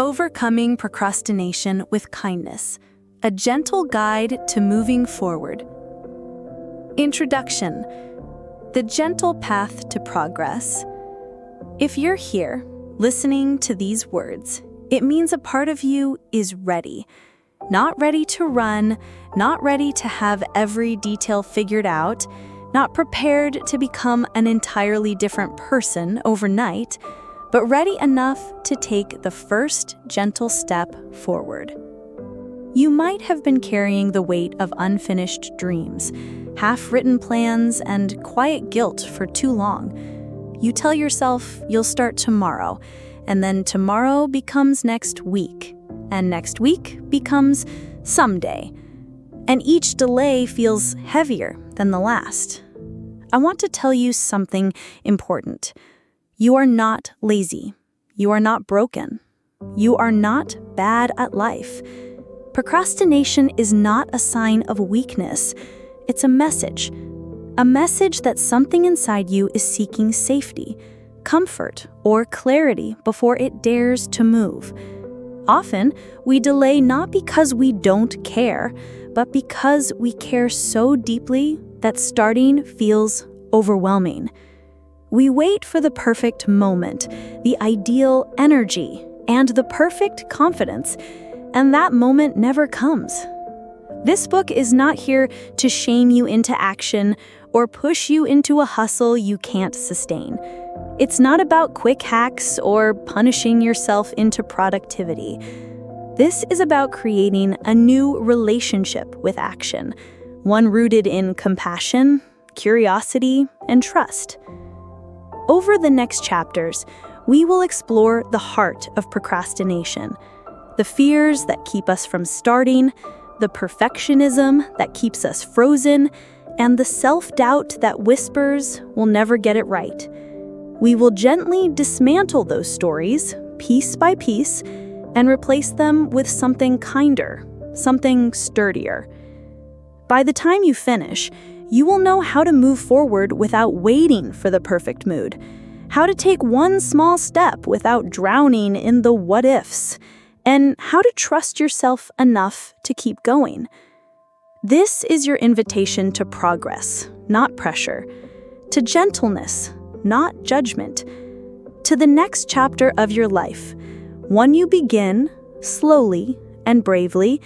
Overcoming Procrastination with Kindness, a gentle guide to moving forward. Introduction: the gentle path to progress. If you're here, listening to these words, it means a part of you is ready. Not ready to run, not ready to have every detail figured out, not prepared to become an entirely different person overnight, but ready enough to take the first gentle step forward. You might have been carrying the weight of unfinished dreams, half-written plans, and quiet guilt for too long. You tell yourself you'll start tomorrow, and then tomorrow becomes next week, and next week becomes someday. And each delay feels heavier than the last. I want to tell you something important. You are not lazy. You are not broken. You are not bad at life. Procrastination is not a sign of weakness. It's a message that something inside you is seeking safety, comfort, or clarity before it dares to move. Often, we delay not because we don't care, but because we care so deeply that starting feels overwhelming. We wait for the perfect moment, the ideal energy, and the perfect confidence, and that moment never comes. This book is not here to shame you into action or push you into a hustle you can't sustain. It's not about quick hacks or punishing yourself into productivity. This is about creating a new relationship with action, one rooted in compassion, curiosity, and trust. Over the next chapters, we will explore the heart of procrastination, the fears that keep us from starting, the perfectionism that keeps us frozen, and the self-doubt that whispers we'll never get it right. We will gently dismantle those stories, piece by piece, and replace them with something kinder, something sturdier. By the time you finish, you will know how to move forward without waiting for the perfect mood, how to take one small step without drowning in the what-ifs, and how to trust yourself enough to keep going. This is your invitation to progress, not pressure, to gentleness, not judgment, to the next chapter of your life, one you begin slowly and bravely,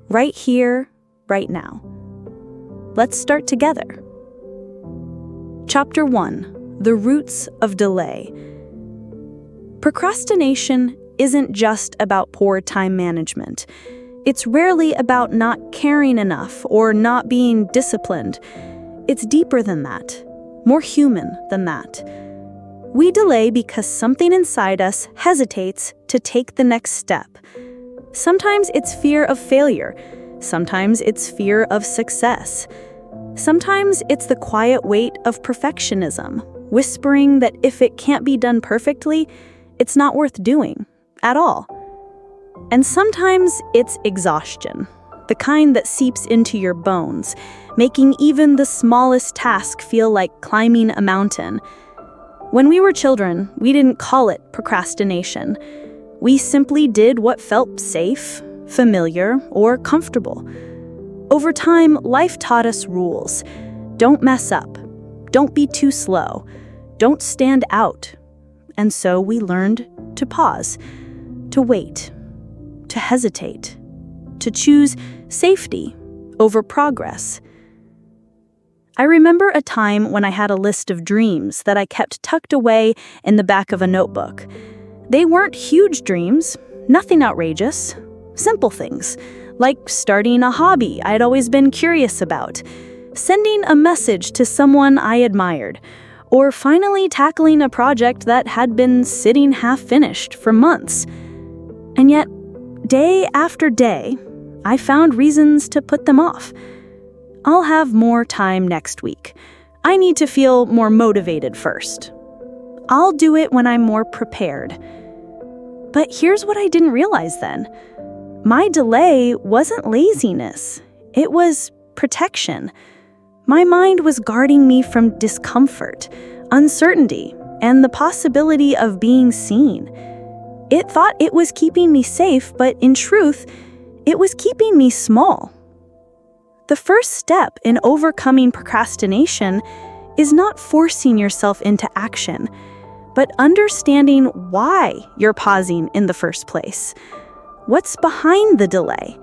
right here, right now. Let's start together. Chapter 1: The Roots of Delay. Procrastination isn't just about poor time management. It's rarely about not caring enough or not being disciplined. It's deeper than that, more human than that. We delay because something inside us hesitates to take the next step. Sometimes it's fear of failure. Sometimes it's fear of success. Sometimes it's the quiet weight of perfectionism, whispering that if it can't be done perfectly, it's not worth doing at all. And sometimes it's exhaustion, the kind that seeps into your bones, making even the smallest task feel like climbing a mountain. When we were children, we didn't call it procrastination. We simply did what felt safe, familiar, or comfortable. Over time, life taught us rules. Don't mess up. Don't be too slow. Don't stand out. And so we learned to pause, to wait, to hesitate, to choose safety over progress. I remember a time when I had a list of dreams that I kept tucked away in the back of a notebook. They weren't huge dreams, nothing outrageous, simple things, like starting a hobby I'd always been curious about, sending a message to someone I admired, or finally tackling a project that had been sitting half-finished for months. And yet, day after day, I found reasons to put them off. I'll have more time next week. I need to feel more motivated first. I'll do it when I'm more prepared. But here's what I didn't realize then. My delay wasn't laziness. It was protection. My mind was guarding me from discomfort, uncertainty, and the possibility of being seen. It thought it was keeping me safe, but in truth, it was keeping me small. The first step in overcoming procrastination is not forcing yourself into action, but understanding why you're pausing in the first place. What's behind the delay?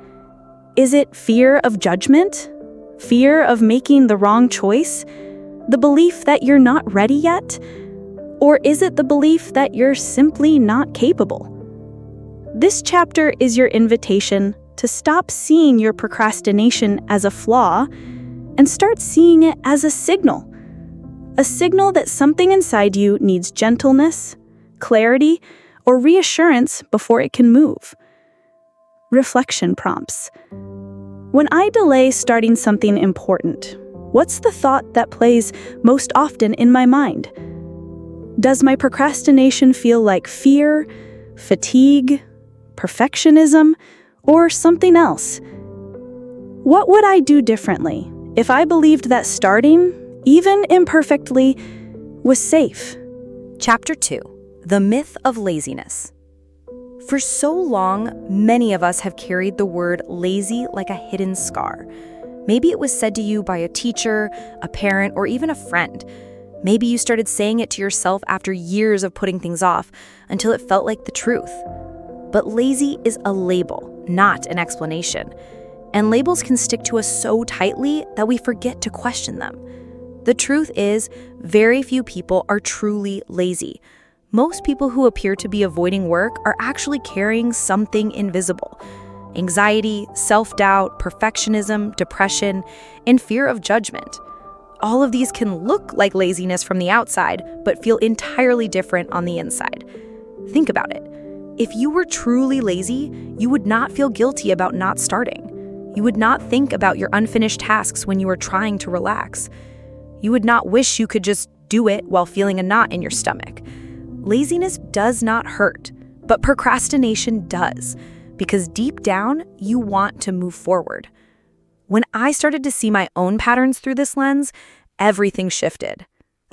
Is it fear of judgment? Fear of making the wrong choice? The belief that you're not ready yet? Or is it the belief that you're simply not capable? This chapter is your invitation to stop seeing your procrastination as a flaw and start seeing it as a signal that something inside you needs gentleness, clarity, or reassurance before it can move. Reflection prompts. When I delay starting something important, what's the thought that plays most often in my mind? Does my procrastination feel like fear, fatigue, perfectionism, or something else? What would I do differently if I believed that starting, even imperfectly, was safe? Chapter 2. The Myth of Laziness. For so long, many of us have carried the word lazy like a hidden scar. Maybe it was said to you by a teacher, a parent, or even a friend. Maybe you started saying it to yourself after years of putting things off until it felt like the truth. But lazy is a label, not an explanation. And labels can stick to us so tightly that we forget to question them. The truth is, very few people are truly lazy. Most people who appear to be avoiding work are actually carrying something invisible. Anxiety, self-doubt, perfectionism, depression, and fear of judgment. All of these can look like laziness from the outside, but feel entirely different on the inside. Think about it. If you were truly lazy, you would not feel guilty about not starting. You would not think about your unfinished tasks when you were trying to relax. You would not wish you could just do it while feeling a knot in your stomach. Laziness does not hurt, but procrastination does, because deep down, you want to move forward. When I started to see my own patterns through this lens, everything shifted.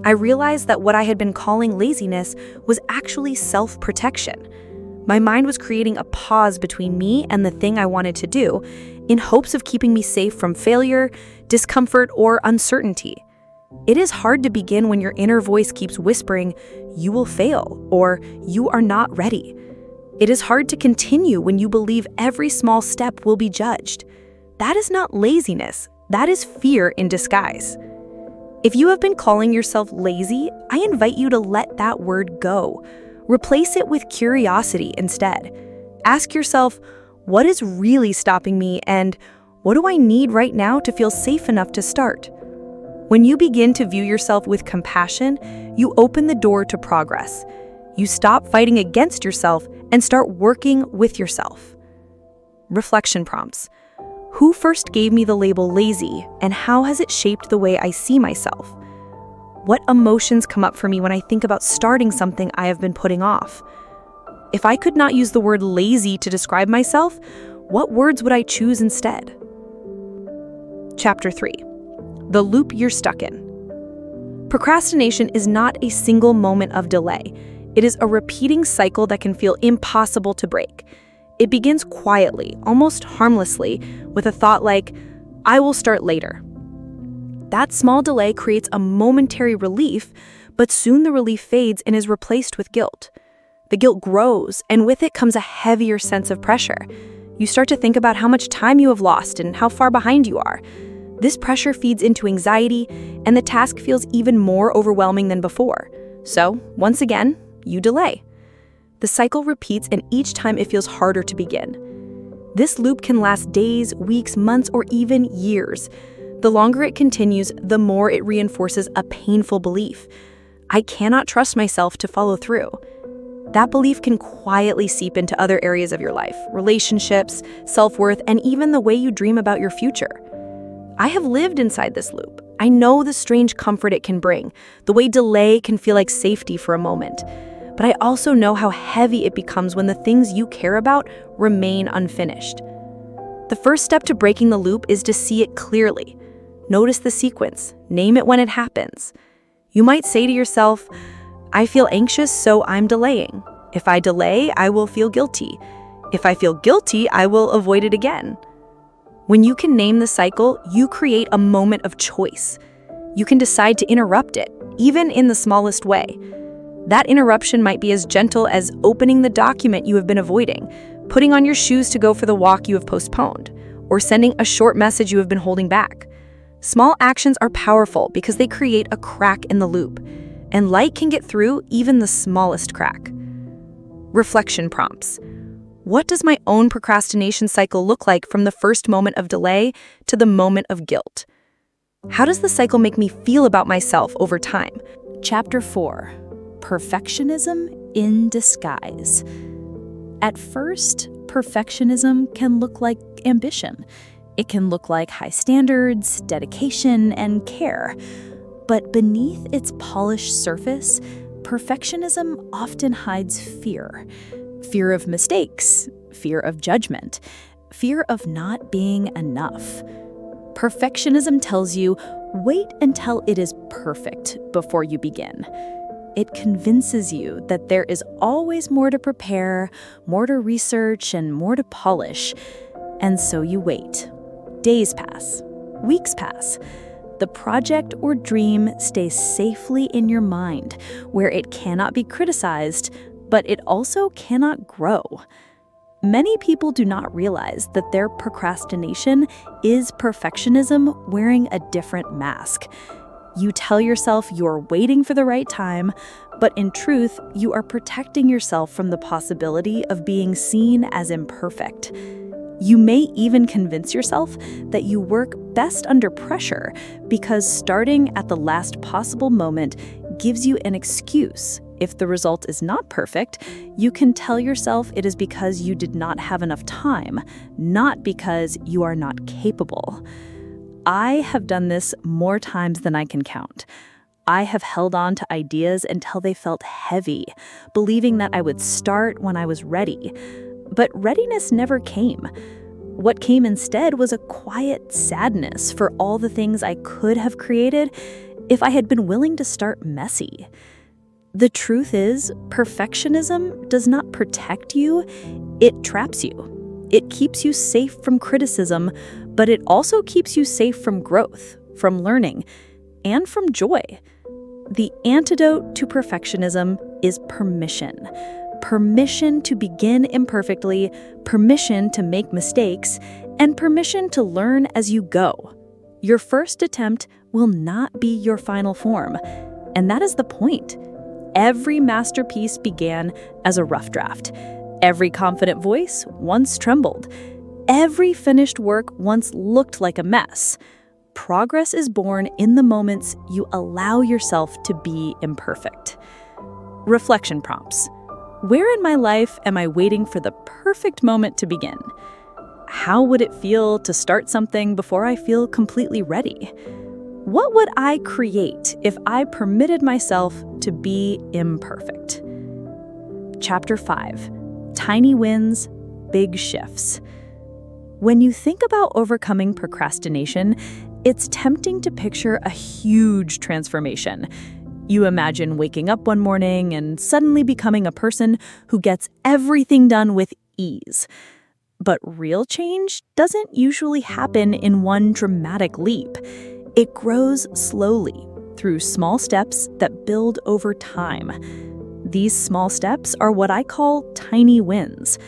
I realized that what I had been calling laziness was actually self-protection. My mind was creating a pause between me and the thing I wanted to do, in hopes of keeping me safe from failure, discomfort, or uncertainty. It is hard to begin when your inner voice keeps whispering, "You will fail," or "You are not ready." It is hard to continue when you believe every small step will be judged. That is not laziness, that is fear in disguise. If you have been calling yourself lazy, I invite you to let that word go. Replace it with curiosity instead. Ask yourself, what is really stopping me, and what do I need right now to feel safe enough to start? When you begin to view yourself with compassion, you open the door to progress. You stop fighting against yourself and start working with yourself. Reflection prompts. Who first gave me the label lazy, and how has it shaped the way I see myself? What emotions come up for me when I think about starting something I have been putting off? If I could not use the word lazy to describe myself, what words would I choose instead? Chapter 3. The loop you're stuck in. Procrastination is not a single moment of delay. It is a repeating cycle that can feel impossible to break. It begins quietly, almost harmlessly, with a thought like, "I will start later." That small delay creates a momentary relief, but soon the relief fades and is replaced with guilt. The guilt grows, and with it comes a heavier sense of pressure. You start to think about how much time you have lost and how far behind you are. This pressure feeds into anxiety, and the task feels even more overwhelming than before. So, once again, you delay. The cycle repeats, and each time it feels harder to begin. This loop can last days, weeks, months, or even years. The longer it continues, the more it reinforces a painful belief. I cannot trust myself to follow through. That belief can quietly seep into other areas of your life, relationships, self-worth, and even the way you dream about your future. I have lived inside this loop. I know the strange comfort it can bring, the way delay can feel like safety for a moment. But I also know how heavy it becomes when the things you care about remain unfinished. The first step to breaking the loop is to see it clearly. Notice the sequence. Name it when it happens. You might say to yourself, "I feel anxious, so I'm delaying." If I delay, I will feel guilty. If I feel guilty, I will avoid it again. When you can name the cycle, you create a moment of choice. You can decide to interrupt it, even in the smallest way. That interruption might be as gentle as opening the document you have been avoiding, putting on your shoes to go for the walk you have postponed, or sending a short message you have been holding back. Small actions are powerful because they create a crack in the loop, and light can get through even the smallest crack. Reflection prompts. What does my own procrastination cycle look like from the first moment of delay to the moment of guilt? How does the cycle make me feel about myself over time? Chapter 4. Perfectionism in disguise. At first, perfectionism can look like ambition. It can look like high standards, dedication, and care. But beneath its polished surface, perfectionism often hides fear. Fear of mistakes, fear of judgment, fear of not being enough. Perfectionism tells you, wait until it is perfect before you begin. It convinces you that there is always more to prepare, more to research, and more to polish. And so you wait. Days pass. Weeks pass. The project or dream stays safely in your mind, where it cannot be criticized, but it also cannot grow. Many people do not realize that their procrastination is perfectionism wearing a different mask. You tell yourself you're waiting for the right time, but in truth, you are protecting yourself from the possibility of being seen as imperfect. You may even convince yourself that you work best under pressure because starting at the last possible moment gives you an excuse. If the result is not perfect, you can tell yourself it is because you did not have enough time, not because you are not capable. I have done this more times than I can count. I have held on to ideas until they felt heavy, believing that I would start when I was ready. But readiness never came. What came instead was a quiet sadness for all the things I could have created if I had been willing to start messy. The truth is, perfectionism does not protect you, it traps you. It keeps you safe from criticism, but it also keeps you safe from growth, from learning, and from joy. The antidote to perfectionism is permission. Permission to begin imperfectly, permission to make mistakes, and permission to learn as you go. Your first attempt will not be your final form, and that is the point. Every masterpiece began as a rough draft. Every confident voice once trembled. Every finished work once looked like a mess. Progress is born in the moments you allow yourself to be imperfect. Reflection prompts. Where in my life am I waiting for the perfect moment to begin? How would it feel to start something before I feel completely ready? What would I create if I permitted myself to be imperfect? Chapter 5. Tiny wins, big shifts. When you think about overcoming procrastination, it's tempting to picture a huge transformation. You imagine waking up one morning and suddenly becoming a person who gets everything done with ease. But real change doesn't usually happen in one dramatic leap. It grows slowly, through small steps that build over time. These small steps are what I call tiny wins.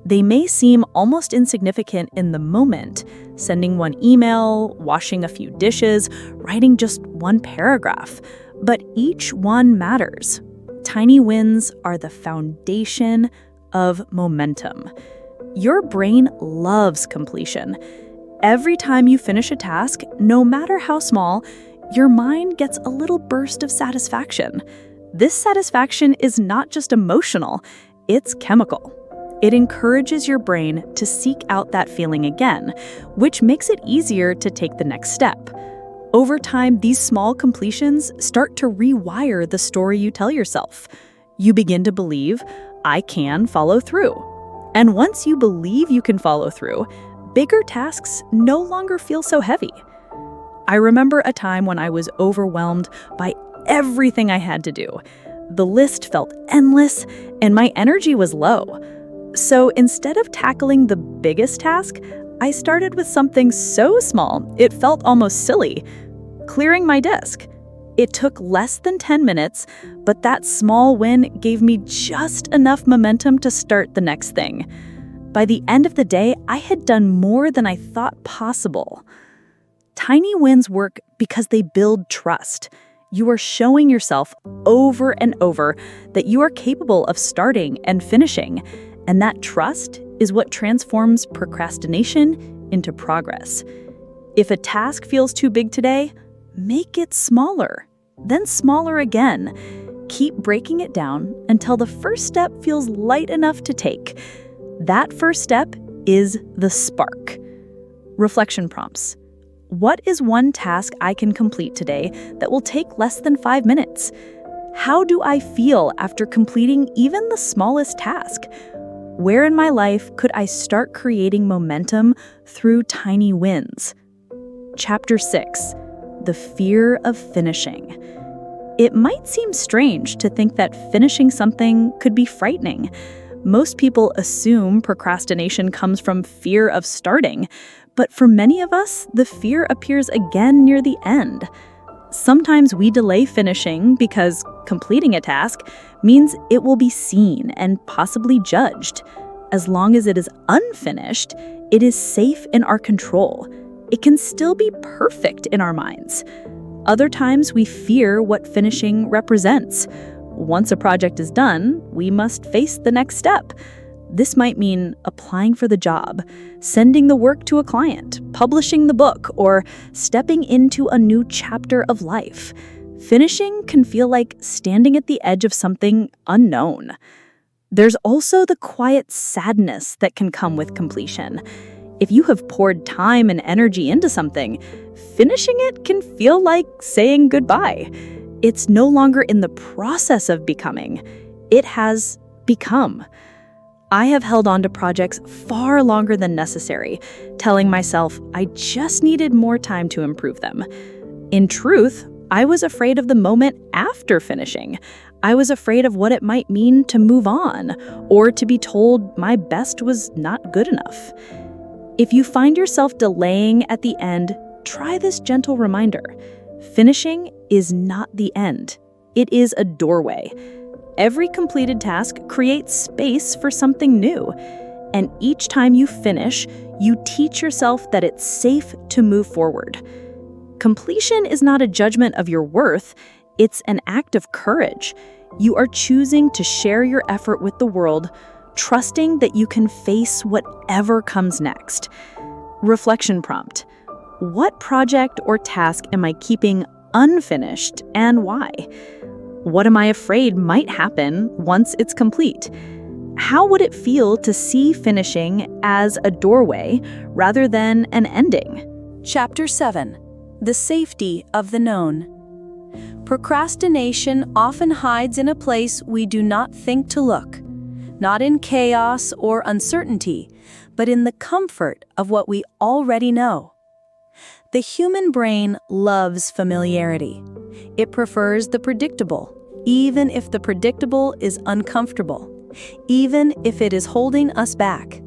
They may seem almost insignificant in the moment, sending one email, washing a few dishes, writing just one paragraph, but each one matters. Tiny wins are the foundation of momentum. Your brain loves completion. Every time you finish a task, no matter how small, your mind gets a little burst of satisfaction. This satisfaction is not just emotional, it's chemical. It encourages your brain to seek out that feeling again, which makes it easier to take the next step. Over time, these small completions start to rewire the story you tell yourself. You begin to believe, I can follow through. And once you believe you can follow through, bigger tasks no longer feel so heavy. I remember a time when I was overwhelmed by everything I had to do. The list felt endless, and my energy was low. So instead of tackling the biggest task, I started with something so small it felt almost silly: clearing my desk. It took less than 10 minutes, but that small win gave me just enough momentum to start the next thing. By the end of the day, I had done more than I thought possible. Tiny wins work because they build trust. You are showing yourself over and over that you are capable of starting and finishing, and that trust is what transforms procrastination into progress. If a task feels too big today, make it smaller, then smaller again. Keep breaking it down until the first step feels light enough to take. That first step is the spark. Reflection prompts. What is one task I can complete today that will take less than 5 minutes? How do I feel after completing even the smallest task? Where in my life could I start creating momentum through tiny wins? Chapter 6. The fear of finishing. It might seem strange to think that finishing something could be frightening. Most people assume procrastination comes from fear of starting, but for many of us, the fear appears again near the end. Sometimes we delay finishing because completing a task means it will be seen and possibly judged. As long as it is unfinished, it is safe in our control. It can still be perfect in our minds. Other times we fear what finishing represents. Once a project is done, we must face the next step. This might mean applying for the job, sending the work to a client, publishing the book, or stepping into a new chapter of life. Finishing can feel like standing at the edge of something unknown. There's also the quiet sadness that can come with completion. If you have poured time and energy into something, finishing it can feel like saying goodbye. It's no longer in the process of becoming. It has become. I have held on to projects far longer than necessary, telling myself I just needed more time to improve them. In truth, I was afraid of the moment after finishing. I was afraid of what it might mean to move on, or to be told my best was not good enough. If you find yourself delaying at the end, try this gentle reminder. Finishing is not the end. It is a doorway. Every completed task creates space for something new. And each time you finish, you teach yourself that it's safe to move forward. Completion is not a judgment of your worth, it's an act of courage. You are choosing to share your effort with the world, trusting that you can face whatever comes next. Reflection prompt. What project or task am I keeping unfinished and why? What am I afraid might happen once it's complete? How would it feel to see finishing as a doorway rather than an ending? Chapter 7. The Safety of the Known. Procrastination often hides in a place we do not think to look, not in chaos or uncertainty, but in the comfort of what we already know. The human brain loves familiarity. It prefers the predictable, even if the predictable is uncomfortable, even if it is holding us back.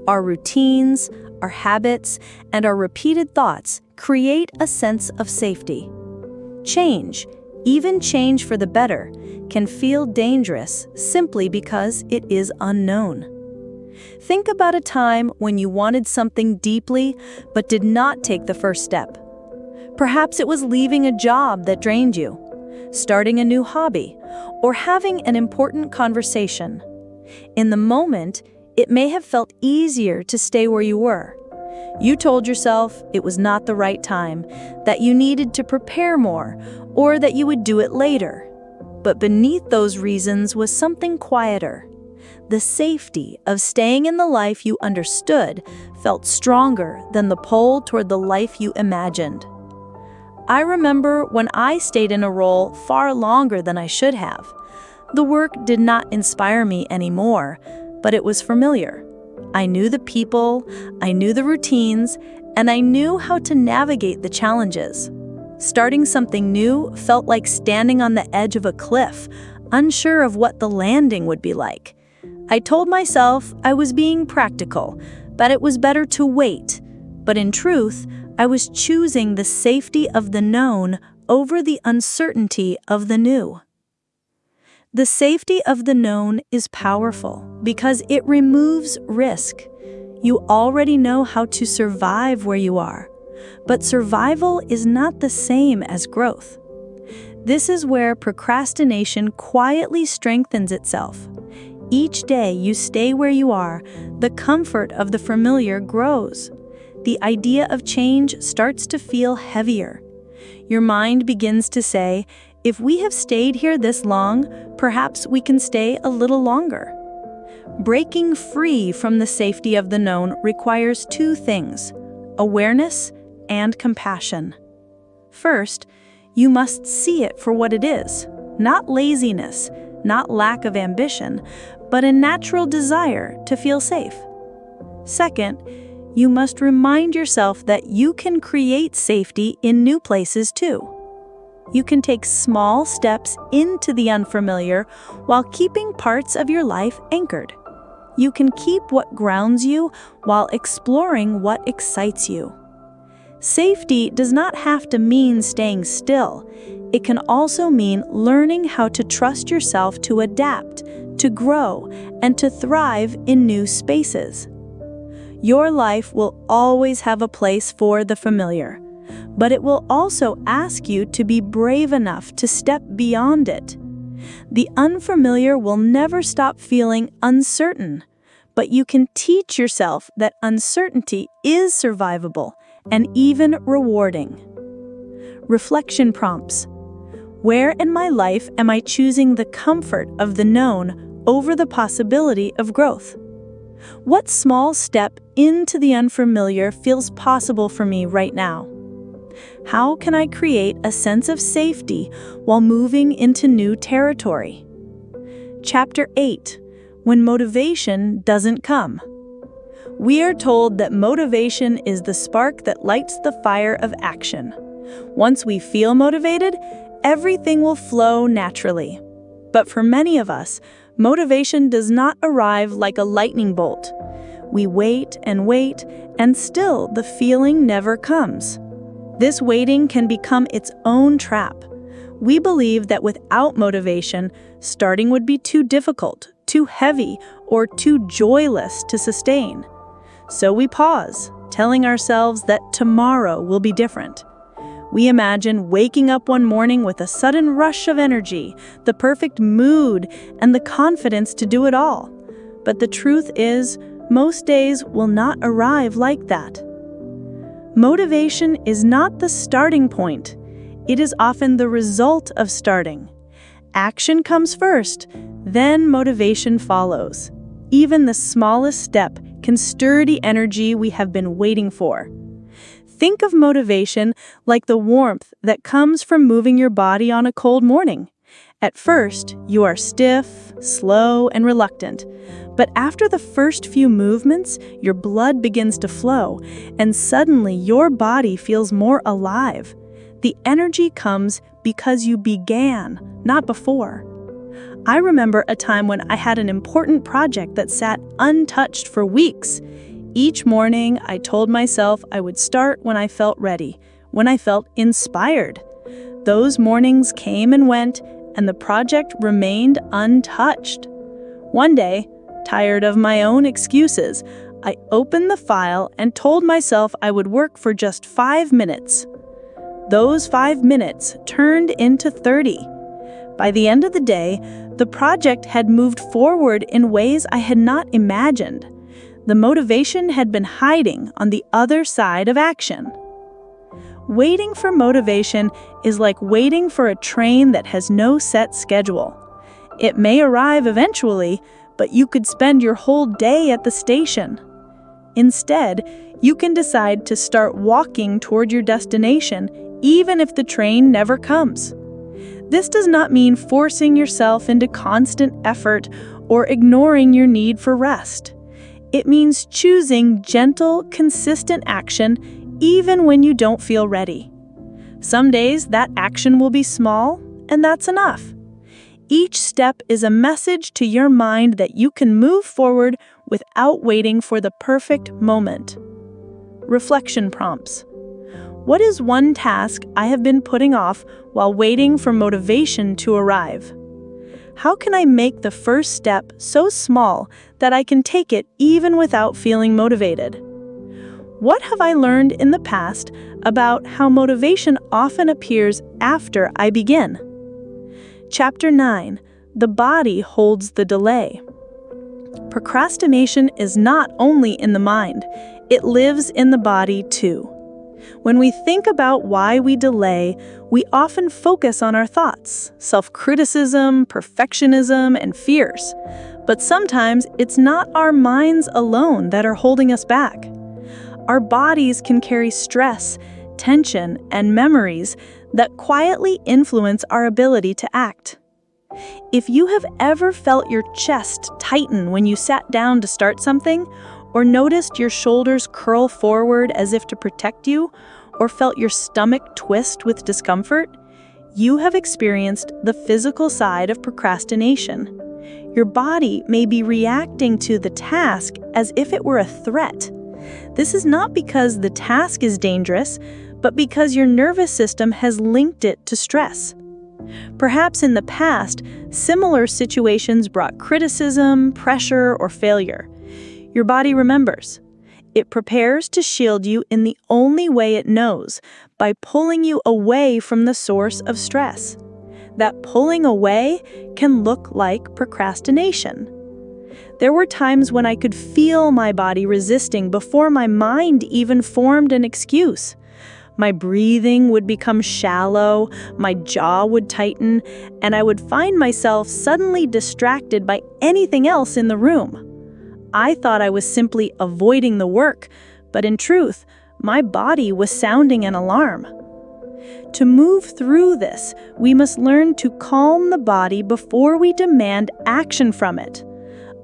Our routines, our habits, and our repeated thoughts create a sense of safety. Change, even change for the better, can feel dangerous simply because it is unknown. Think about a time when you wanted something deeply but did not take the first step. Perhaps it was leaving a job that drained you, starting a new hobby, or having an important conversation. In the moment, it may have felt easier to stay where you were. You told yourself it was not the right time, that you needed to prepare more, or that you would do it later. But beneath those reasons was something quieter. The safety of staying in the life you understood felt stronger than the pull toward the life you imagined. I remember when I stayed in a role far longer than I should have. The work did not inspire me anymore, but it was familiar. I knew the people, I knew the routines, and I knew how to navigate the challenges. Starting something new felt like standing on the edge of a cliff, unsure of what the landing would be like. I told myself I was being practical, that it was better to wait, but in truth, I was choosing the safety of the known over the uncertainty of the new. The safety of the known is powerful because it removes risk. You already know how to survive where you are, but survival is not the same as growth. This is where procrastination quietly strengthens itself. Each day you stay where you are, the comfort of the familiar grows. The idea of change starts to feel heavier. Your mind begins to say, if we have stayed here this long, perhaps we can stay a little longer. Breaking free from the safety of the known requires two things: awareness and compassion. First, you must see it for what it is, not laziness, not lack of ambition, but a natural desire to feel safe. Second, you must remind yourself that you can create safety in new places too. You can take small steps into the unfamiliar while keeping parts of your life anchored. You can keep what grounds you while exploring what excites you. Safety does not have to mean staying still. It can also mean learning how to trust yourself to adapt, to grow, and to thrive in new spaces. Your life will always have a place for the familiar, but it will also ask you to be brave enough to step beyond it. The unfamiliar will never stop feeling uncertain, but you can teach yourself that uncertainty is survivable and even rewarding. Reflection prompts. Where in my life am I choosing the comfort of the known over the possibility of growth? What small step into the unfamiliar feels possible for me right now? How can I create a sense of safety while moving into new territory? Chapter 8. When motivation doesn't come. We are told that motivation is the spark that lights the fire of action. Once we feel motivated, everything will flow naturally. But for many of us, motivation does not arrive like a lightning bolt. We wait, and still the feeling never comes. This waiting can become its own trap. We believe that without motivation, starting would be too difficult, too heavy, or too joyless to sustain. So we pause, telling ourselves that tomorrow will be different. We imagine waking up one morning with a sudden rush of energy, the perfect mood, and the confidence to do it all. But the truth is, most days will not arrive like that. Motivation is not the starting point. It is often the result of starting. Action comes first, then motivation follows. Even the smallest step can stir the energy we have been waiting for. Think of motivation like the warmth that comes from moving your body on a cold morning. At first, you are stiff, slow, and reluctant. But after the first few movements, your blood begins to flow, and suddenly your body feels more alive. The energy comes because you began, not before. I remember a time when I had an important project that sat untouched for weeks. Each morning, I told myself I would start when I felt ready, when I felt inspired. Those mornings came and went, and the project remained untouched. One day, tired of my own excuses, I opened the file and told myself I would work for just 5 minutes. Those 5 minutes turned into 30. By the end of the day, the project had moved forward in ways I had not imagined. The motivation had been hiding on the other side of action. Waiting for motivation is like waiting for a train that has no set schedule. It may arrive eventually, but you could spend your whole day at the station. Instead, you can decide to start walking toward your destination, even if the train never comes. This does not mean forcing yourself into constant effort or ignoring your need for rest. It means choosing gentle, consistent action even when you don't feel ready. Some days that action will be small, and that's enough. Each step is a message to your mind that you can move forward without waiting for the perfect moment. Reflection prompts. What is one task I have been putting off while waiting for motivation to arrive? How can I make the first step so small that I can take it even without feeling motivated? What have I learned in the past about how motivation often appears after I begin? Chapter 9. The body holds the delay. Procrastination is not only in the mind, it lives in the body too. When we think about why we delay, we often focus on our thoughts, self-criticism, perfectionism, and fears. But sometimes it's not our minds alone that are holding us back. Our bodies can carry stress, tension, and memories that quietly influence our ability to act. If you have ever felt your chest tighten when you sat down to start something, or noticed your shoulders curl forward as if to protect you, or felt your stomach twist with discomfort, you have experienced the physical side of procrastination. Your body may be reacting to the task as if it were a threat. This is not because the task is dangerous, but because your nervous system has linked it to stress. Perhaps in the past, similar situations brought criticism, pressure, or failure. Your body remembers. It prepares to shield you in the only way it knows, by pulling you away from the source of stress. That pulling away can look like procrastination. There were times when I could feel my body resisting before my mind even formed an excuse. My breathing would become shallow, my jaw would tighten, and I would find myself suddenly distracted by anything else in the room. I thought I was simply avoiding the work, but in truth, my body was sounding an alarm. To move through this, we must learn to calm the body before we demand action from it.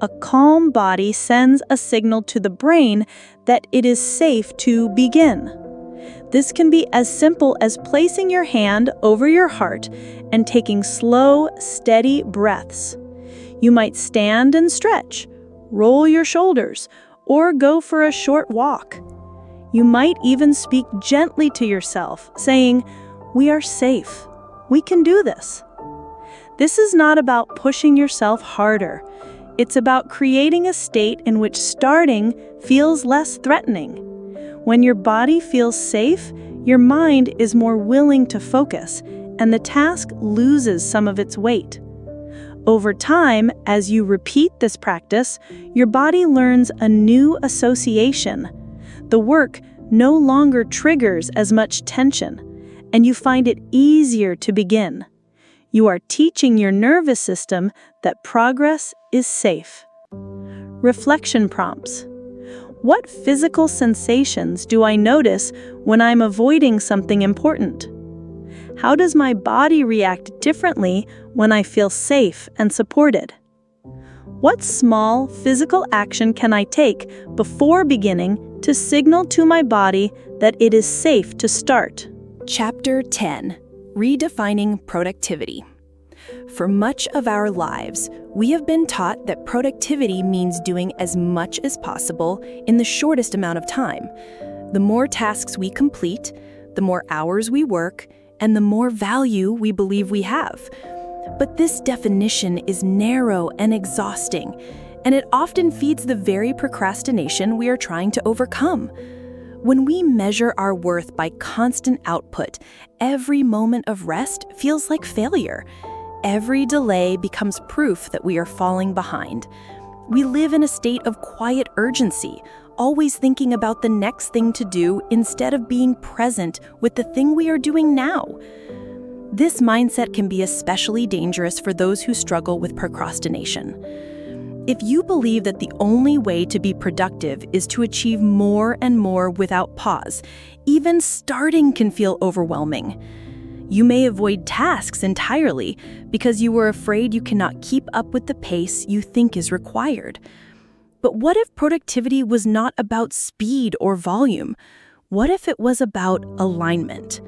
A calm body sends a signal to the brain that it is safe to begin. This can be as simple as placing your hand over your heart and taking slow, steady breaths. You might stand and stretch, roll your shoulders, or go for a short walk. You might even speak gently to yourself, saying, "We are safe. We can do this." This is not about pushing yourself harder. It's about creating a state in which starting feels less threatening. When your body feels safe, your mind is more willing to focus, and the task loses some of its weight. Over time, as you repeat this practice, your body learns a new association. The work no longer triggers as much tension, and you find it easier to begin. You are teaching your nervous system that progress is safe. Reflection prompts. What physical sensations do I notice when I'm avoiding something important? How does my body react differently when I feel safe and supported? What small physical action can I take before beginning to signal to my body that it is safe to start? Chapter 10. Redefining productivity. For much of our lives, we have been taught that productivity means doing as much as possible in the shortest amount of time. The more tasks we complete, the more hours we work, and the more value we believe we have. But this definition is narrow and exhausting, and it often feeds the very procrastination we are trying to overcome. When we measure our worth by constant output, every moment of rest feels like failure. Every delay becomes proof that we are falling behind. We live in a state of quiet urgency, always thinking about the next thing to do instead of being present with the thing we are doing now. This mindset can be especially dangerous for those who struggle with procrastination. If you believe that the only way to be productive is to achieve more and more without pause, even starting can feel overwhelming. You may avoid tasks entirely because you are afraid you cannot keep up with the pace you think is required. But what if productivity was not about speed or volume? What if it was about alignment?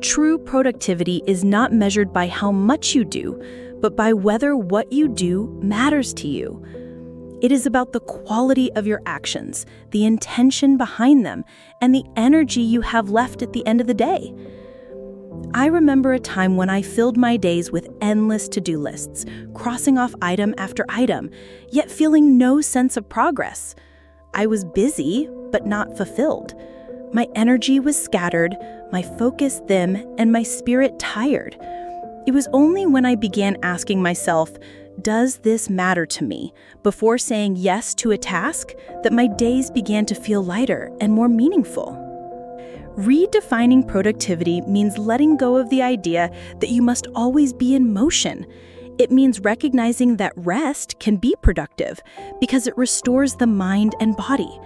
True productivity is not measured by how much you do, but by whether what you do matters to you. It is about the quality of your actions, the intention behind them, and the energy you have left at the end of the day. I remember a time when I filled my days with endless to-do lists, crossing off item after item, yet feeling no sense of progress. I was busy, but not fulfilled. My energy was scattered, my focus dim, and my spirit tired. It was only when I began asking myself, does this matter to me, before saying yes to a task, that my days began to feel lighter and more meaningful. Redefining productivity means letting go of the idea that you must always be in motion. It means recognizing that rest can be productive because it restores the mind and body.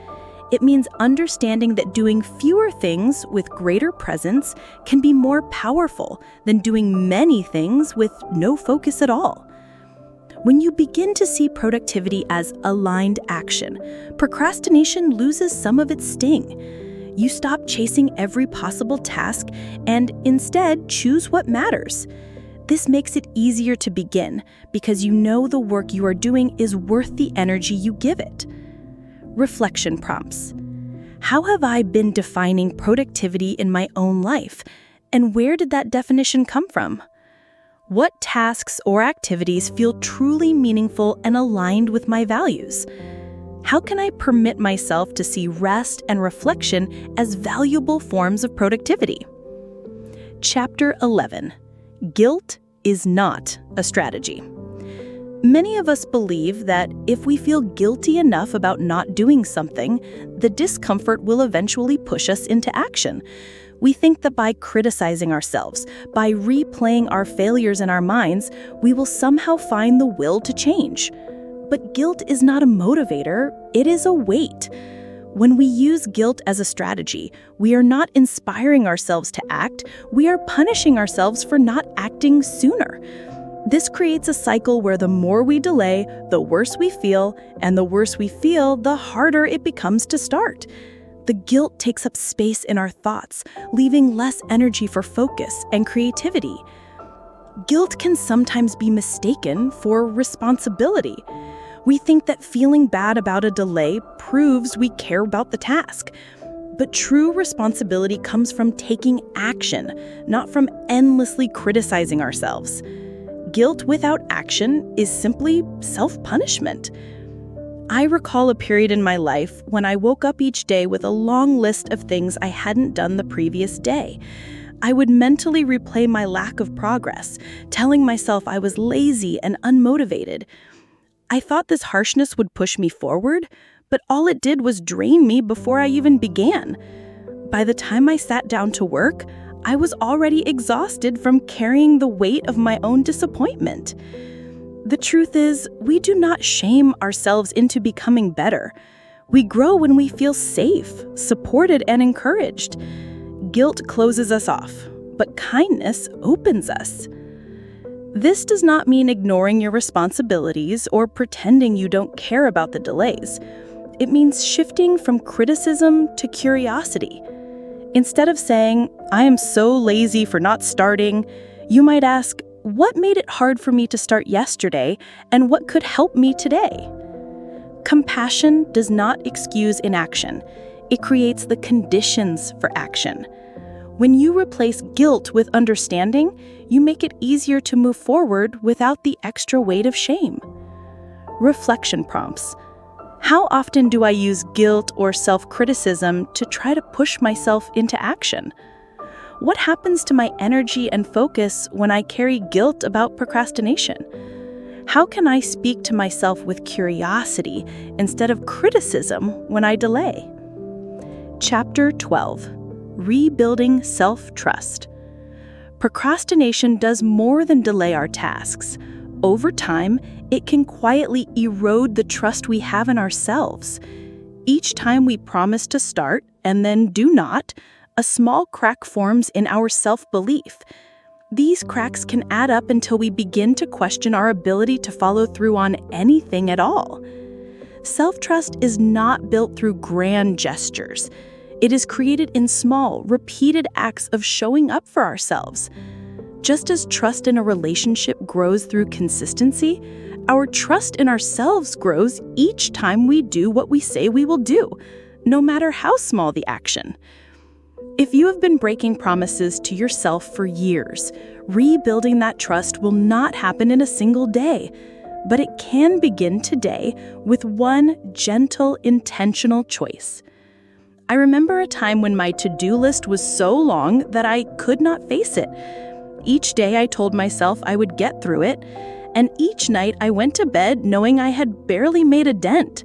It means understanding that doing fewer things with greater presence can be more powerful than doing many things with no focus at all. When you begin to see productivity as aligned action, procrastination loses some of its sting. You stop chasing every possible task and instead choose what matters. This makes it easier to begin because you know the work you are doing is worth the energy you give it. Reflection prompts. How have I been defining productivity in my own life? And where did that definition come from? What tasks or activities feel truly meaningful and aligned with my values? How can I permit myself to see rest and reflection as valuable forms of productivity? Chapter 11. Guilt is not a strategy. Many of us believe that if we feel guilty enough about not doing something, the discomfort will eventually push us into action. We think that by criticizing ourselves, by replaying our failures in our minds, we will somehow find the will to change. But guilt is not a motivator, it is a weight. When we use guilt as a strategy, we are not inspiring ourselves to act, we are punishing ourselves for not acting sooner. This creates a cycle where the more we delay, the worse we feel, and the worse we feel, the harder it becomes to start. The guilt takes up space in our thoughts, leaving less energy for focus and creativity. Guilt can sometimes be mistaken for responsibility. We think that feeling bad about a delay proves we care about the task. But true responsibility comes from taking action, not from endlessly criticizing ourselves. Guilt without action is simply self-punishment. I recall a period in my life when I woke up each day with a long list of things I hadn't done the previous day. I would mentally replay my lack of progress, telling myself I was lazy and unmotivated. I thought this harshness would push me forward, but all it did was drain me before I even began. By the time I sat down to work, I was already exhausted from carrying the weight of my own disappointment. The truth is, we do not shame ourselves into becoming better. We grow when we feel safe, supported, and encouraged. Guilt closes us off, but kindness opens us. This does not mean ignoring your responsibilities or pretending you don't care about the delays. It means shifting from criticism to curiosity. Instead of saying, "I am so lazy for not starting," you might ask, "What made it hard for me to start yesterday, and what could help me today?" Compassion does not excuse inaction. It creates the conditions for action. When you replace guilt with understanding, you make it easier to move forward without the extra weight of shame. Reflection prompts. How often do I use guilt or self-criticism to try to push myself into action? What happens to my energy and focus when I carry guilt about procrastination? How can I speak to myself with curiosity instead of criticism when I delay? Chapter 12. Rebuilding self-trust. Procrastination does more than delay our tasks. Over time, it can quietly erode the trust we have in ourselves. Each time we promise to start and then do not, a small crack forms in our self-belief. These cracks can add up until we begin to question our ability to follow through on anything at all. Self-trust is not built through grand gestures. It is created in small, repeated acts of showing up for ourselves. just as trust in a relationship grows through consistency, our trust in ourselves grows each time we do what we say we will do, no matter how small the action. If you have been breaking promises to yourself for years, rebuilding that trust will not happen in a single day, but it can begin today with one gentle, intentional choice. I remember a time when my to-do list was so long that I could not face it. Each day I told myself I would get through it, and each night I went to bed knowing I had barely made a dent.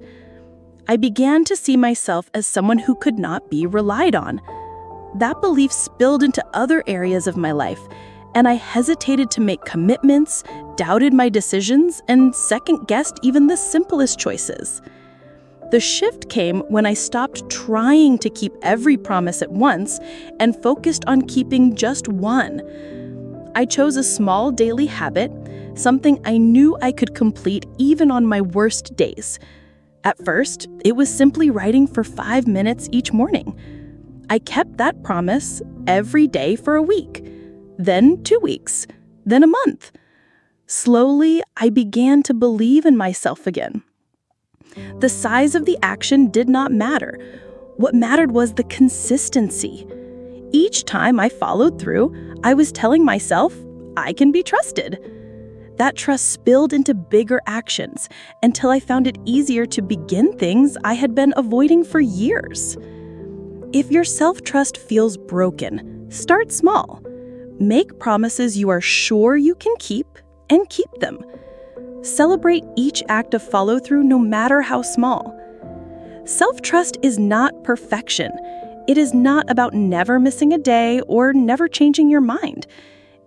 I began to see myself as someone who could not be relied on. That belief spilled into other areas of my life, and I hesitated to make commitments, doubted my decisions, and second-guessed even the simplest choices. The shift came when I stopped trying to keep every promise at once and focused on keeping just one. I chose a small daily habit, something I knew I could complete even on my worst days. At first, it was simply writing for 5 minutes each morning. I kept that promise every day for a week, then 2 weeks, then a month. Slowly, I began to believe in myself again. The size of the action did not matter. What mattered was the consistency. Each time I followed through, I was telling myself, I can be trusted. That trust spilled into bigger actions until I found it easier to begin things I had been avoiding for years. If your self-trust feels broken, start small. Make promises you are sure you can keep and keep them. Celebrate each act of follow-through no matter how small. Self-trust is not perfection. It is not about never missing a day or never changing your mind.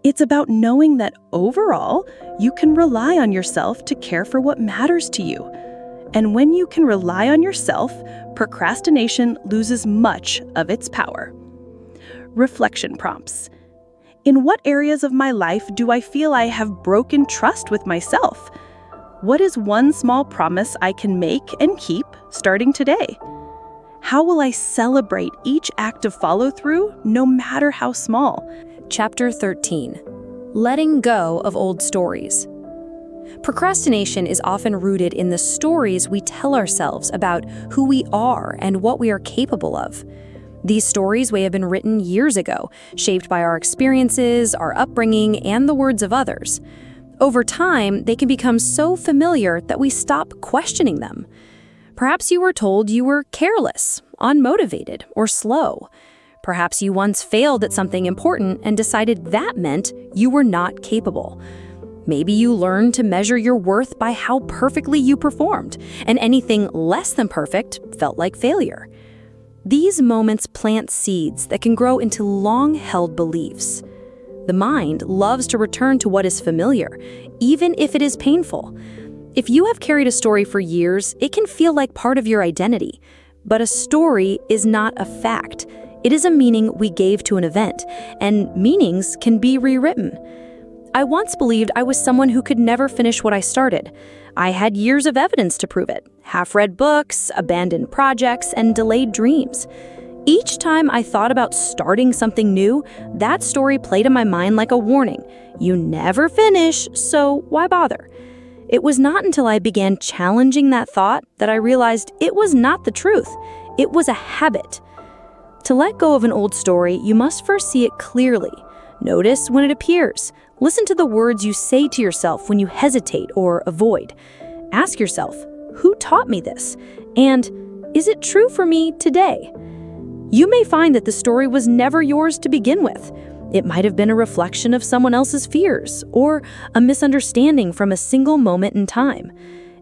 It's about knowing that overall, you can rely on yourself to care for what matters to you. And when you can rely on yourself, procrastination loses much of its power. Reflection prompts. In what areas of my life do I feel I have broken trust with myself? What is one small promise I can make and keep starting today? How will I celebrate each act of follow-through, no matter how small? Chapter 13. Letting go of old stories. Procrastination is often rooted in the stories we tell ourselves about who we are and what we are capable of. These stories may have been written years ago, shaped by our experiences, our upbringing, and the words of others. Over time, they can become so familiar that we stop questioning them. Perhaps you were told you were careless, unmotivated, or slow. Perhaps you once failed at something important and decided that meant you were not capable. Maybe you learned to measure your worth by how perfectly you performed, and anything less than perfect felt like failure. These moments plant seeds that can grow into long-held beliefs. The mind loves to return to what is familiar, even if it is painful. If you have carried a story for years, it can feel like part of your identity. But a story is not a fact. It is a meaning we gave to an event, and meanings can be rewritten. I once believed I was someone who could never finish what I started. I had years of evidence to prove it: half-read books, abandoned projects, and delayed dreams. Each time I thought about starting something new, that story played in my mind like a warning. You never finish, so why bother? It was not until I began challenging that thought that I realized it was not the truth. It was a habit. To let go of an old story, you must first see it clearly. Notice when it appears. Listen to the words you say to yourself when you hesitate or avoid. Ask yourself, who taught me this? And is it true for me today? You may find that the story was never yours to begin with. It might have been a reflection of someone else's fears or a misunderstanding from a single moment in time.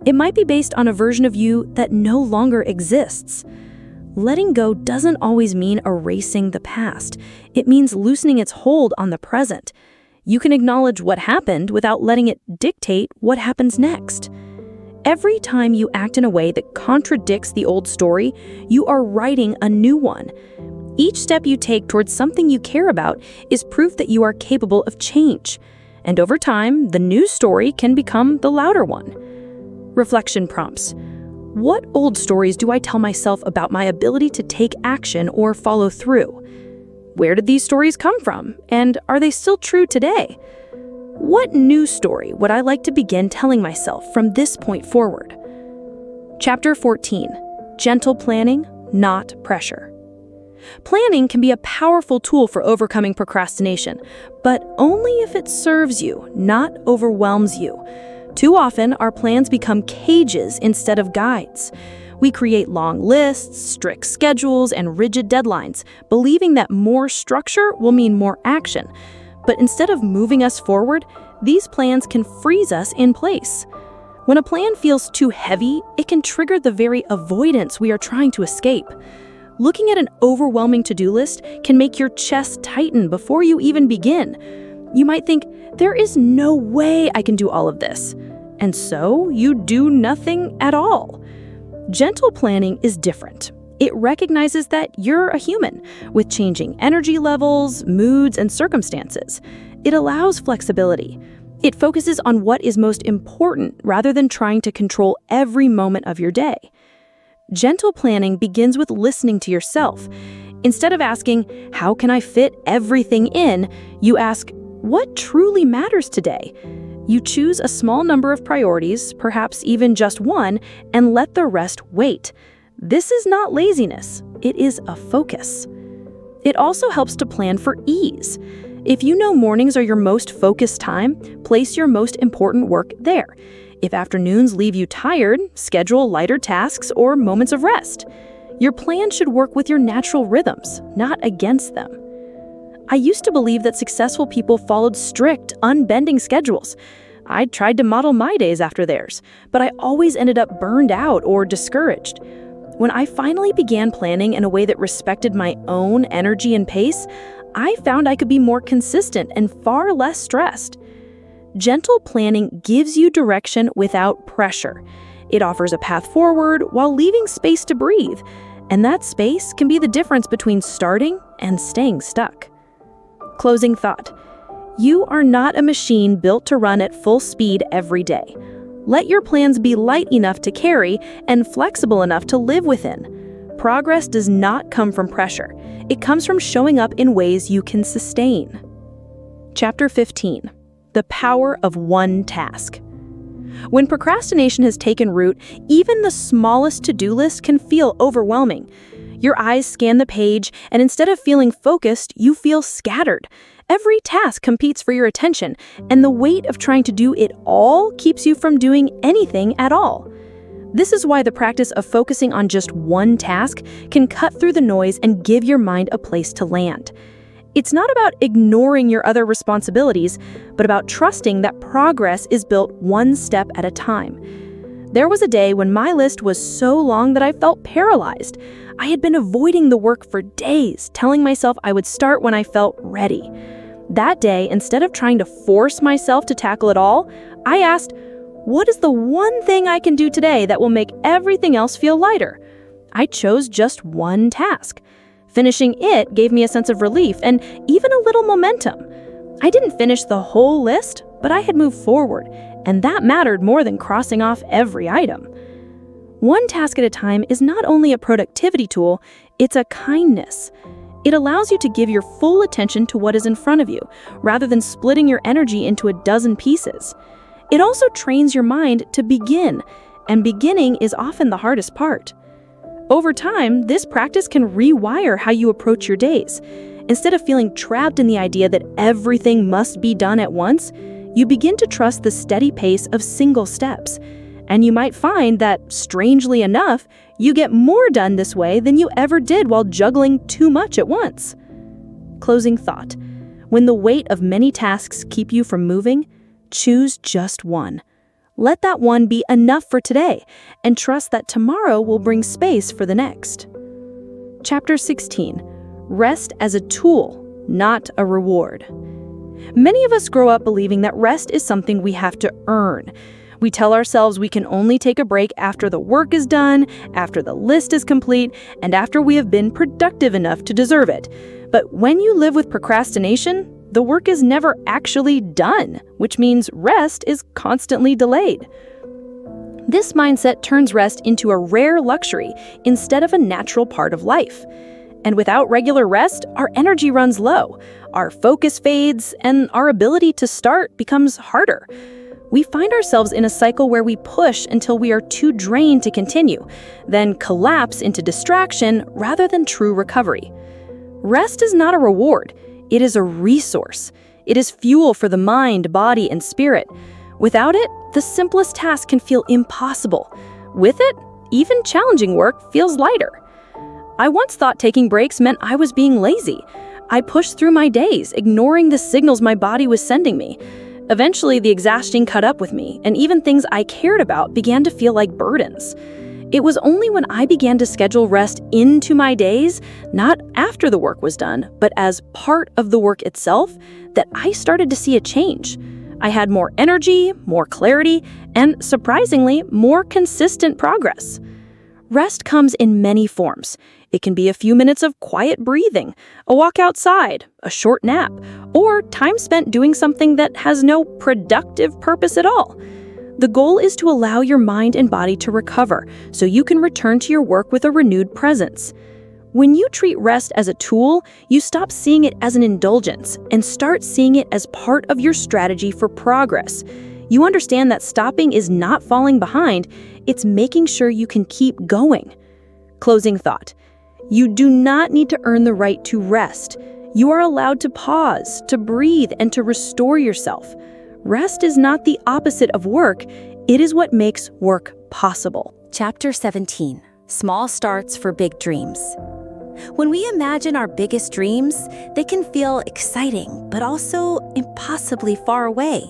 It might be based on a version of you that no longer exists. Letting go doesn't always mean erasing the past. It means loosening its hold on the present. You can acknowledge what happened without letting it dictate what happens next. Every time you act in a way that contradicts the old story, you are writing a new one. Each step you take towards something you care about is proof that you are capable of change. And over time, the new story can become the louder one. Reflection prompts. What old stories do I tell myself about my ability to take action or follow through? Where did these stories come from? And are they still true today? What new story would I like to begin telling myself from this point forward? Chapter 14. Gentle planning, not pressure. Planning can be a powerful tool for overcoming procrastination, but only if it serves you, not overwhelms you. Too often, our plans become cages instead of guides. We create long lists, strict schedules, and rigid deadlines, believing that more structure will mean more action. But instead of moving us forward, these plans can freeze us in place. When a plan feels too heavy, it can trigger the very avoidance we are trying to escape. Looking at an overwhelming to-do list can make your chest tighten before you even begin. You might think, there is no way I can do all of this. And so you do nothing at all. Gentle planning is different. It recognizes that you're a human with changing energy levels, moods, and circumstances. It allows flexibility. It focuses on what is most important rather than trying to control every moment of your day. Gentle planning begins with listening to yourself. Instead of asking, how can I fit everything in, you ask, what truly matters today? You choose a small number of priorities, perhaps even just one, and let the rest wait. This is not laziness, it is a focus. It also helps to plan for ease. If you know mornings are your most focused time, place your most important work there. If afternoons leave you tired, schedule lighter tasks or moments of rest. Your plan should work with your natural rhythms, not against them. I used to believe that successful people followed strict, unbending schedules. I tried to model my days after theirs, but I always ended up burned out or discouraged. When I finally began planning in a way that respected my own energy and pace, I found I could be more consistent and far less stressed. Gentle planning gives you direction without pressure. It offers a path forward while leaving space to breathe, and that space can be the difference between starting and staying stuck. Closing thought. You are not a machine built to run at full speed every day. Let your plans be light enough to carry and flexible enough to live within. Progress does not come from pressure. It comes from showing up in ways you can sustain. Chapter 15. The power of one task. When procrastination has taken root, even the smallest to-do list can feel overwhelming. Your eyes scan the page, and instead of feeling focused, you feel scattered. Every task competes for your attention, and the weight of trying to do it all keeps you from doing anything at all. This is why the practice of focusing on just one task can cut through the noise and give your mind a place to land. It's not about ignoring your other responsibilities, but about trusting that progress is built one step at a time. There was a day when my list was so long that I felt paralyzed. I had been avoiding the work for days, telling myself I would start when I felt ready. That day, instead of trying to force myself to tackle it all, I asked, what is the one thing I can do today that will make everything else feel lighter? I chose just one task. Finishing it gave me a sense of relief and even a little momentum. I didn't finish the whole list, but I had moved forward, and that mattered more than crossing off every item. One task at a time is not only a productivity tool, it's a kindness. It allows you to give your full attention to what is in front of you, rather than splitting your energy into a dozen pieces. It also trains your mind to begin, and beginning is often the hardest part. Over time, this practice can rewire how you approach your days. Instead of feeling trapped in the idea that everything must be done at once, you begin to trust the steady pace of single steps. And you might find that, strangely enough, you get more done this way than you ever did while juggling too much at once. Closing thought. When the weight of many tasks keep you from moving, choose just one. Let that one be enough for today, and trust that tomorrow will bring space for the next. Chapter 16. Rest as a tool, not a reward. Many of us grow up believing that rest is something we have to earn. We tell ourselves we can only take a break after the work is done, after the list is complete, and after we have been productive enough to deserve it. But when you live with procrastination, the work is never actually done, which means rest is constantly delayed. This mindset turns rest into a rare luxury instead of a natural part of life. And without regular rest, our energy runs low, our focus fades, and our ability to start becomes harder. We find ourselves in a cycle where we push until we are too drained to continue, then collapse into distraction rather than true recovery. Rest is not a reward, it is a resource. It is fuel for the mind, body, and spirit. Without it, the simplest task can feel impossible. With it, even challenging work feels lighter. I once thought taking breaks meant I was being lazy. I pushed through my days, ignoring the signals my body was sending me. Eventually, the exhaustion caught up with me, and even things I cared about began to feel like burdens. It was only when I began to schedule rest into my days, not after the work was done, but as part of the work itself, that I started to see a change. I had more energy, more clarity, and surprisingly, more consistent progress. Rest comes in many forms. It can be a few minutes of quiet breathing, a walk outside, a short nap, or time spent doing something that has no productive purpose at all. The goal is to allow your mind and body to recover so you can return to your work with a renewed presence. When you treat rest as a tool, you stop seeing it as an indulgence and start seeing it as part of your strategy for progress. You understand that stopping is not falling behind, it's making sure you can keep going. Closing thought. You do not need to earn the right to rest. You are allowed to pause, to breathe, and to restore yourself. Rest is not the opposite of work, it is what makes work possible. Chapter 17. Small Starts for Big Dreams. When we imagine our biggest dreams, they can feel exciting, but also impossibly far away.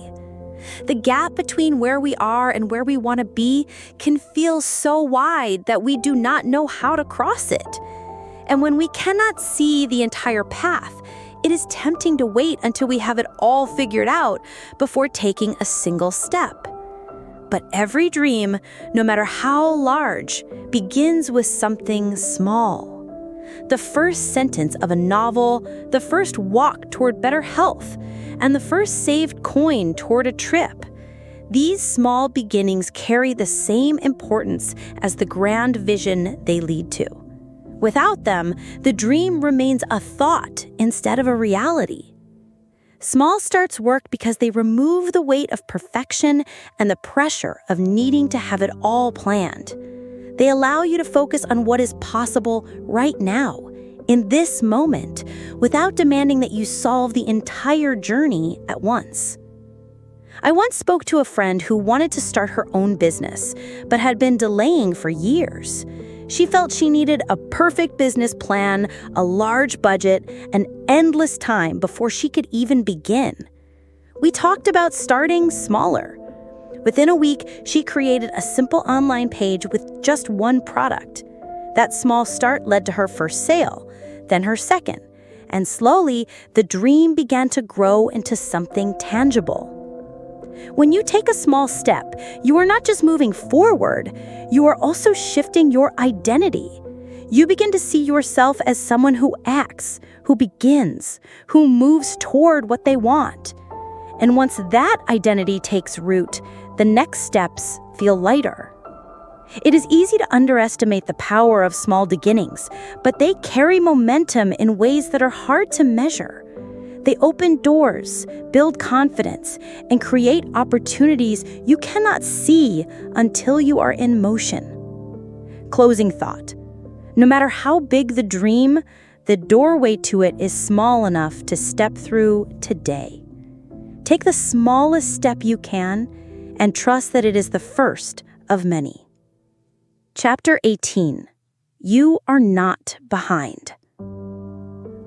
The gap between where we are and where we want to be can feel so wide that we do not know how to cross it. And when we cannot see the entire path, it is tempting to wait until we have it all figured out before taking a single step. But every dream, no matter how large, begins with something small. The first sentence of a novel, the first walk toward better health, and the first saved coin toward a trip. These small beginnings carry the same importance as the grand vision they lead to. Without them, the dream remains a thought instead of a reality. Small starts work because they remove the weight of perfection and the pressure of needing to have it all planned. They allow you to focus on what is possible right now, in this moment, without demanding that you solve the entire journey at once. I once spoke to a friend who wanted to start her own business, but had been delaying for years. She felt she needed a perfect business plan, a large budget, and endless time before she could even begin. We talked about starting smaller. Within a week, she created a simple online page with just one product. That small start led to her first sale, then her second, and slowly, the dream began to grow into something tangible. When you take a small step, you are not just moving forward, you are also shifting your identity. You begin to see yourself as someone who acts, who begins, who moves toward what they want. And once that identity takes root, the next steps feel lighter. It is easy to underestimate the power of small beginnings, but they carry momentum in ways that are hard to measure. They open doors, build confidence, and create opportunities you cannot see until you are in motion. Closing thought. No matter how big the dream, the doorway to it is small enough to step through today. Take the smallest step you can and trust that it is the first of many. Chapter 18. You are not behind.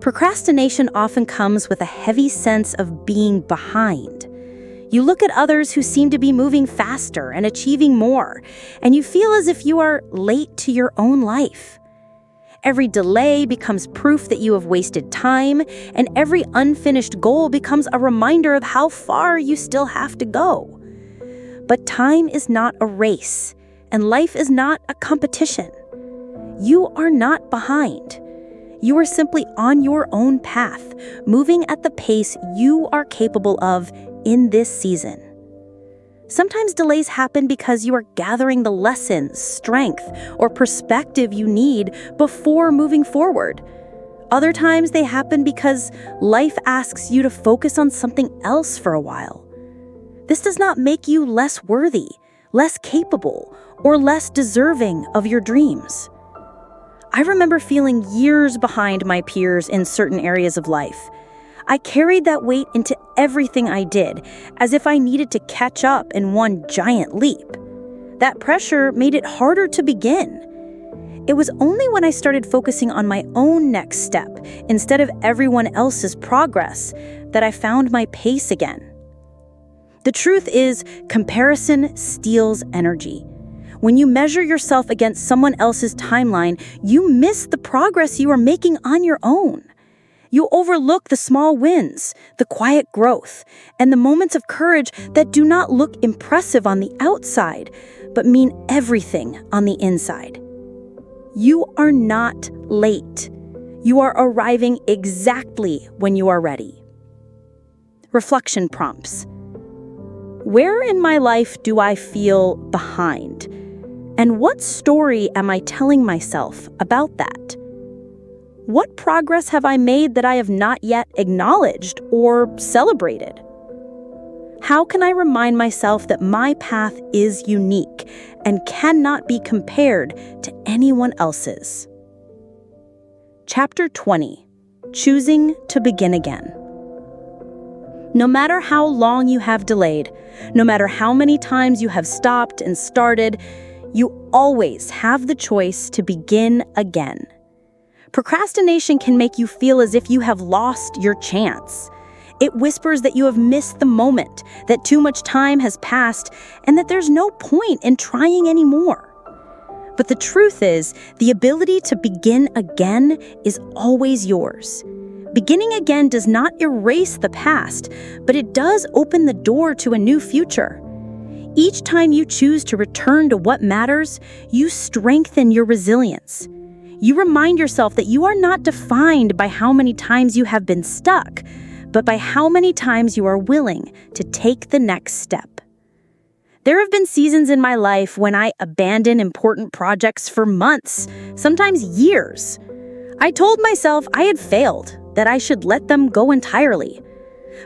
Procrastination often comes with a heavy sense of being behind. You look at others who seem to be moving faster and achieving more, and you feel as if you are late to your own life. Every delay becomes proof that you have wasted time, and every unfinished goal becomes a reminder of how far you still have to go. But time is not a race, and life is not a competition. You are not behind. You are simply on your own path, moving at the pace you are capable of in this season. Sometimes delays happen because you are gathering the lessons, strength, or perspective you need before moving forward. Other times they happen because life asks you to focus on something else for a while. This does not make you less worthy, less capable, or less deserving of your dreams. I remember feeling years behind my peers in certain areas of life. I carried that weight into everything I did, as if I needed to catch up in one giant leap. That pressure made it harder to begin. It was only when I started focusing on my own next step instead of everyone else's progress that I found my pace again. The truth is, comparison steals energy. When you measure yourself against someone else's timeline, you miss the progress you are making on your own. You overlook the small wins, the quiet growth, and the moments of courage that do not look impressive on the outside, but mean everything on the inside. You are not late. You are arriving exactly when you are ready. Reflection prompts. Where in my life do I feel behind? And what story am I telling myself about that? What progress have I made that I have not yet acknowledged or celebrated? How can I remind myself that my path is unique and cannot be compared to anyone else's? Chapter 20. Choosing to begin again. No matter how long you have delayed, no matter how many times you have stopped and started, you always have the choice to begin again. Procrastination can make you feel as if you have lost your chance. It whispers that you have missed the moment, that too much time has passed, and that there's no point in trying anymore. But the truth is, the ability to begin again is always yours. Beginning again does not erase the past, but it does open the door to a new future. Each time you choose to return to what matters, you strengthen your resilience. You remind yourself that you are not defined by how many times you have been stuck, but by how many times you are willing to take the next step. There have been seasons in my life when I abandoned important projects for months, sometimes years. I told myself I had failed, that I should let them go entirely.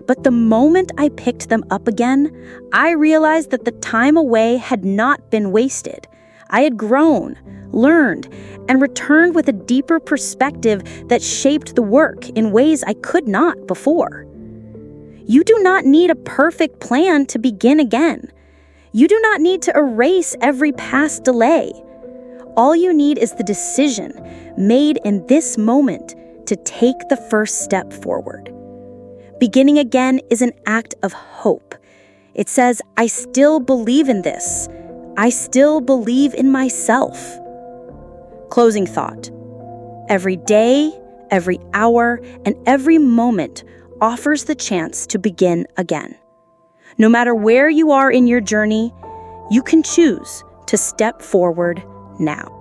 But the moment I picked them up again, I realized that the time away had not been wasted. I had grown, learned, and returned with a deeper perspective that shaped the work in ways I could not before. You do not need a perfect plan to begin again. You do not need to erase every past delay. All you need is the decision made in this moment to take the first step forward. Beginning again is an act of hope. It says, I still believe in this. I still believe in myself. Closing thought. Every day, every hour, and every moment offers the chance to begin again. No matter where you are in your journey, you can choose to step forward now.